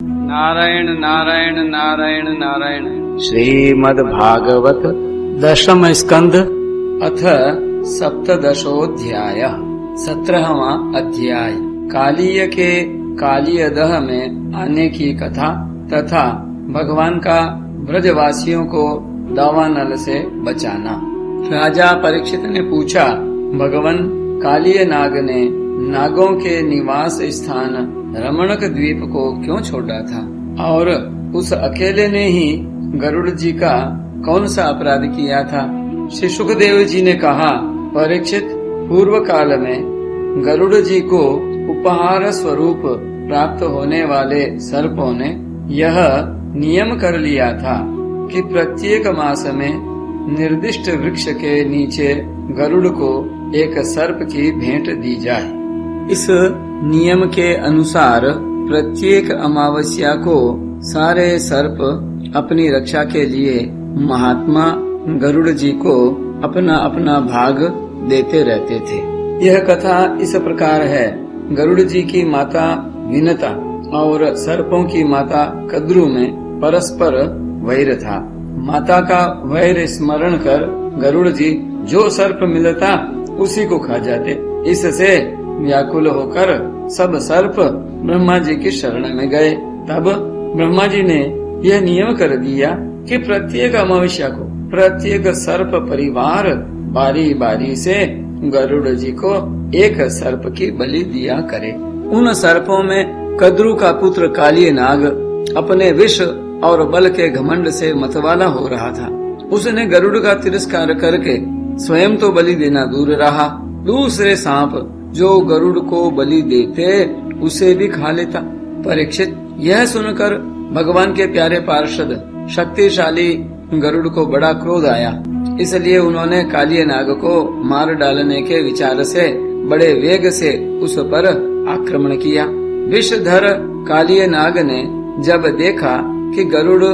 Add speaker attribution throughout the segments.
Speaker 1: नारायण नारायण नारायण नारायण।
Speaker 2: श्रीमद्भागवत दशम स्कंध अथ सप्तदशोऽध्याय 17वां अध्याय। कालीय के कालीयदह में आने की कथा तथा भगवान का ब्रजवासियों को दावानल से बचाना। राजा परीक्षित ने पूछा, भगवान कालीय नाग ने नागों के निवास स्थान रमणक द्वीप को क्यों छोड़ा था और उस अकेले ने ही गरुड़ जी का कौन सा अपराध किया था? श्री सुखदेव जी ने कहा, परीक्षित, पूर्व काल में गरुड़ जी को उपहार स्वरूप प्राप्त होने वाले सर्पों ने यह नियम कर लिया था कि प्रत्येक मास में निर्दिष्ट वृक्ष के नीचे गरुड़ को एक सर्प की भेंट दी जाए। इस नियम के अनुसार प्रत्येक अमावस्या को सारे सर्प अपनी रक्षा के लिए महात्मा गरुड़ जी को अपना अपना भाग देते रहते थे। यह कथा इस प्रकार है। गरुड़ जी की माता विनता और सर्पों की माता कद्रु में परस्पर वैर था। माता का वैर स्मरण कर गरुड़ जी जो सर्प मिलता उसी को खा जाते। इससे व्याकुल होकर सब सर्प ब्रह्मा जी की शरण में गए। तब ब्रह्मा जी ने यह नियम कर दिया कि प्रत्येक अमावस्या को प्रत्येक सर्प परिवार बारी बारी से गरुड़ जी को एक सर्प की बलि दिया करे। उन सर्पों में कद्रु का पुत्र कालीय नाग अपने विष और बल के घमंड से मतवाला हो रहा था। उसने गरुड़ का तिरस्कार करके स्वयं तो बलि देना दूर रहा, दूसरे सांप जो गरुड़ को बलि देते उसे भी खा लेता। परीक्षित, यह सुनकर भगवान के प्यारे पार्षद शक्तिशाली गरुड़ को बड़ा क्रोध आया। इसलिए उन्होंने कालीय नाग को मार डालने के विचार से बड़े वेग से उस पर आक्रमण किया। विषधर कालीय नाग ने जब देखा कि गरुड़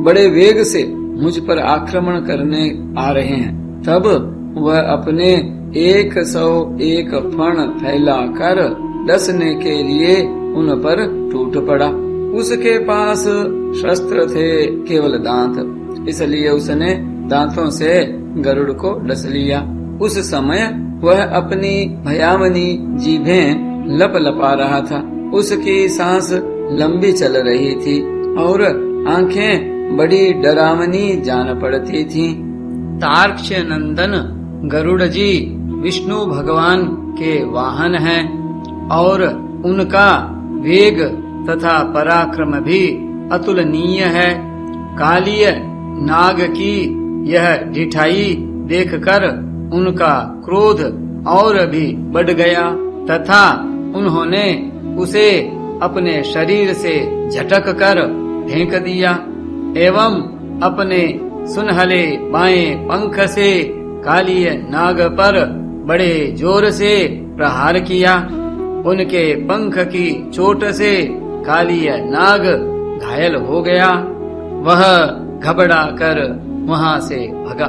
Speaker 2: बड़े वेग से मुझ पर आक्रमण करने आ रहे हैं, तब वह अपने 101 फण फैलाकर डसने के लिए उन पर टूट पड़ा। उसके पास शस्त्र थे केवल दांत, इसलिए उसने दांतों से गरुड़ को डस लिया। उस समय वह अपनी भयावनी जीभें लपलपा रहा था। उसकी सांस लंबी चल रही थी और आंखें बड़ी डरावनी जान पड़ती थीं। तार्क्ष नंदन गरुड़ जी विष्णु भगवान के वाहन हैं और उनका वेग तथा पराक्रम भी अतुलनीय है। कालीय नाग की यह ढिठाई देखकर उनका क्रोध और भी बढ़ गया तथा उन्होंने उसे अपने शरीर से झटक कर फेंक दिया एवं अपने सुनहले बाएं पंख से कालीय नाग पर बड़े जोर से प्रहार किया। उनके पंख की चोट से कालीय नाग घायल हो गया। वह घबरा कर वहां से भगा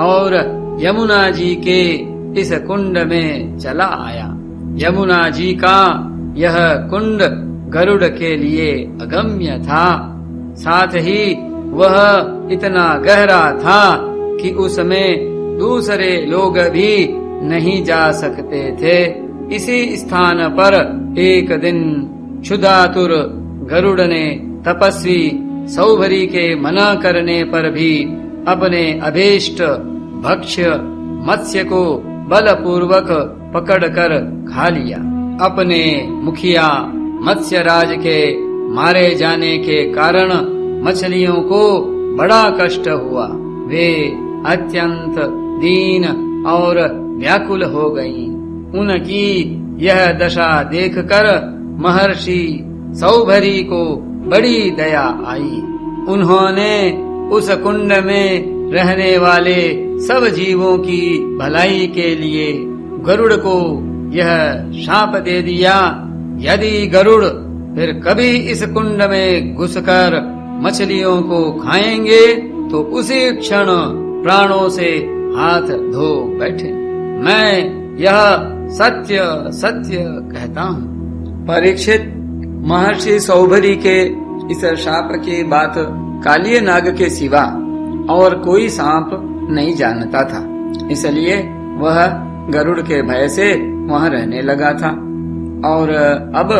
Speaker 2: और यमुना जी के इस कुंड में चला आया। यमुना जी का यह कुंड गरुड़ के लिए अगम्य था, साथ ही वह इतना गहरा था कि उसमें दूसरे लोग भी नहीं जा सकते थे। इसी स्थान पर एक दिन क्षुधातुर गरुड़ ने तपस्वी सौभरी के मना करने पर भी अपने अभीष्ट भक्ष्य मत्स्य को बलपूर्वक पकड़कर खा लिया। अपने मुखिया मत्स्यराज के मारे जाने के कारण मछलियों को बड़ा कष्ट हुआ। वे अत्यंत दीन और व्याकुल हो गईं। उनकी यह दशा देखकर महर्षि सौभरी को बड़ी दया आई। उन्होंने उस कुंड में रहने वाले सब जीवों की भलाई के लिए गरुड़ को यह शाप दे दिया, यदि गरुड़ फिर कभी इस कुंड में घुसकर मछलियों को खाएंगे तो उसी क्षण प्राणों से हाथ धो बैठे। मैं यह सत्य सत्य कहता हूँ। परीक्षित, महर्षि सौभरी के इस शाप की बात कालिय नाग के सिवा और कोई सांप नहीं जानता था, इसलिए वह गरुड़ के भय से वहां रहने लगा था। और अब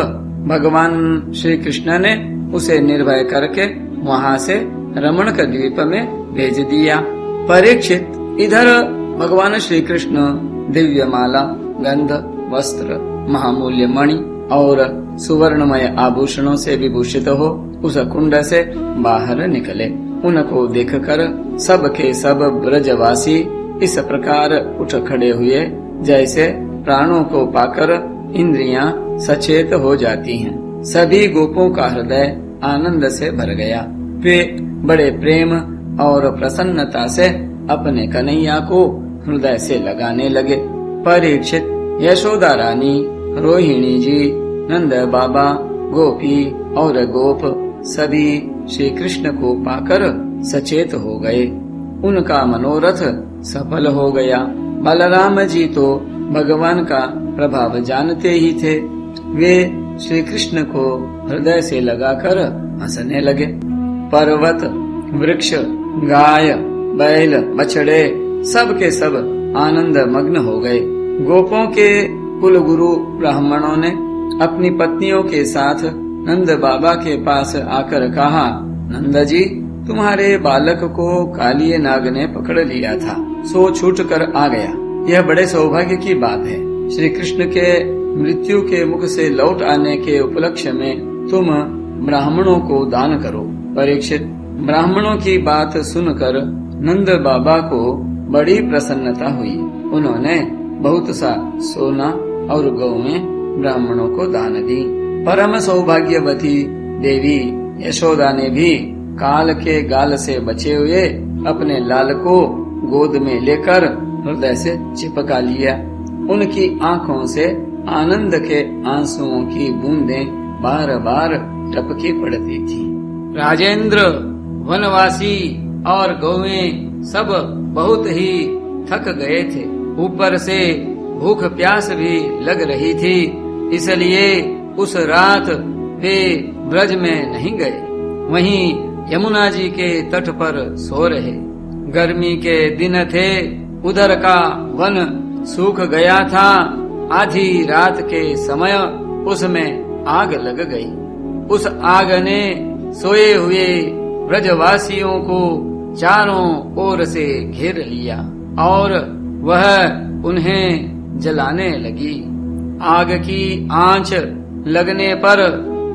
Speaker 2: भगवान श्री कृष्ण ने उसे निर्भय करके वहां से रमणक द्वीप में भेज दिया। परीक्षित, इधर भगवान श्री कृष्ण दिव्य माला, गंध, वस्त्र, महामूल्य मणि और सुवर्णमय आभूषणों से विभूषित हो उस कुंड से बाहर निकले। उनको देखकर सब के सब ब्रजवासी इस प्रकार उठ खड़े हुए जैसे प्राणों को पाकर इंद्रियां सचेत हो जाती हैं। सभी गोपों का हृदय आनंद से भर गया। वे बड़े प्रेम और प्रसन्नता से अपने कन्हैया को हृदय से लगाने लगे। परीक्षित, यशोदा रानी, रोहिणी जी, नंद बाबा, गोपी और गोप सभी श्री कृष्ण को पाकर सचेत हो गए। उनका मनोरथ सफल हो गया। बलराम जी तो भगवान का प्रभाव जानते ही थे। वे श्री कृष्ण को हृदय से लगाकर हंसने लगे। पर्वत, वृक्ष, गाय, बैल, बछड़े सब के सब आनंद मग्न हो गए। गोपों के कुल गुरु ब्राह्मणों ने अपनी पत्नियों के साथ नंद बाबा के पास आकर कहा, नंद जी, तुम्हारे बालक को कालिय नाग ने पकड़ लिया था, सो छूट कर आ गया। यह बड़े सौभाग्य की बात है। श्री कृष्ण के मृत्यु के मुख से लौट आने के उपलक्ष्य में तुम ब्राह्मणों को दान करो। परीक्षित, ब्राह्मणों की बात सुनकर नंद बाबा को बड़ी प्रसन्नता हुई। उन्होंने बहुत सा सोना और गौएं ब्राह्मणों को दान दी। परम सौभाग्यवती देवी यशोदा ने भी काल के गाल से बचे हुए अपने लाल को गोद में लेकर हृदय से चिपका लिया। उनकी आंखों से आनंद के आंसुओं की बूंदें बार बार टपकी पड़ती थी। राजेंद्र, वनवासी और गौएं सब बहुत ही थक गए थे। ऊपर से भूख प्यास भी लग रही थी, इसलिए उस रात वे ब्रज में नहीं गए, वहीं यमुना जी के तट पर सो रहे। गर्मी के दिन थे, उधर का वन सूख गया था। आधी रात के समय उसमें आग लग गई। उस आग ने सोए हुए ब्रजवासियों को चारों ओर से घेर लिया और वह उन्हें जलाने लगी। आग की आंच लगने पर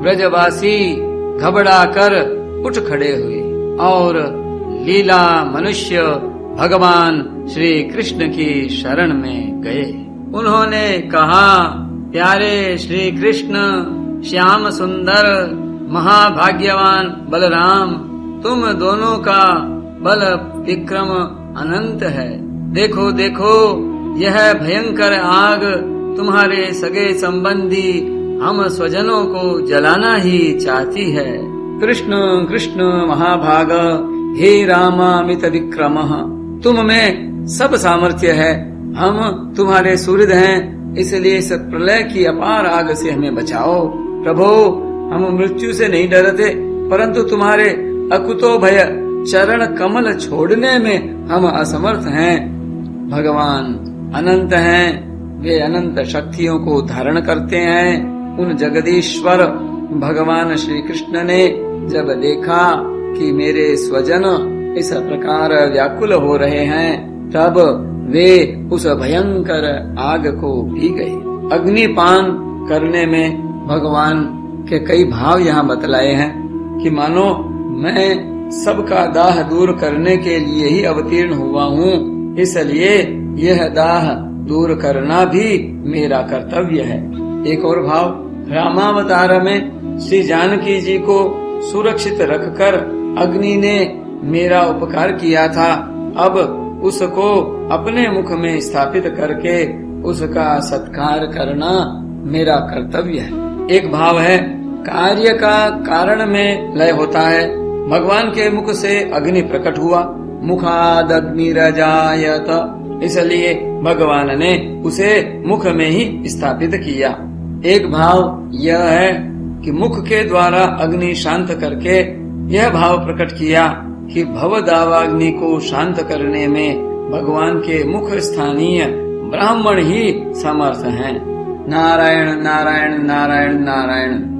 Speaker 2: ब्रजवासी घबरा कर उठ खड़े हुए और लीला मनुष्य भगवान श्री कृष्ण की शरण में गए। उन्होंने कहा, प्यारे श्री कृष्ण, श्याम सुंदर, महाभाग्यवान बलराम, तुम दोनों का बल विक्रम अनंत है। देखो देखो, यह भयंकर आग तुम्हारे सगे संबंधी हम स्वजनों को जलाना ही चाहती है। कृष्ण कृष्ण महाभाग, हे रामामित विक्रम, तुम में सब सामर्थ्य है। हम तुम्हारे सुहृद हैं, इसलिए इस प्रलय की अपार आग से हमें बचाओ। प्रभो, हम मृत्यु से नहीं डरते, परंतु तुम्हारे अकुतो भय चरण कमल छोड़ने में हम असमर्थ हैं। भगवान अनंत हैं, वे अनंत शक्तियों को धारण करते हैं। उन जगदीश्वर भगवान श्री कृष्ण ने जब देखा कि मेरे स्वजन इस प्रकार व्याकुल हो रहे हैं, तब वे उस भयंकर आग को पी गए। अग्निपान करने में भगवान के कई भाव यहाँ बतलाए हैं कि मानो मैं सबका दाह दूर करने के लिए ही अवतीर्ण हुआ हूँ, इसलिए यह दाह दूर करना भी मेरा कर्तव्य है। एक और भाव, रामावतार में श्री जानकी जी को सुरक्षित रखकर अग्नि ने मेरा उपकार किया था, अब उसको अपने मुख में स्थापित करके उसका सत्कार करना मेरा कर्तव्य है। एक भाव है, कार्य का कारण में लय होता है। भगवान के मुख से अग्नि प्रकट हुआ, मुखाद अग्निरजायत, इसलिए भगवान ने उसे मुख में ही स्थापित किया। एक भाव यह है, कि मुख के द्वारा अग्नि शांत करके यह भाव प्रकट किया कि भव दावाग्नि को शांत करने में भगवान के मुख स्थानीय ब्राह्मण ही समर्थ हैं। नारायण नारायण नारायण नारायण।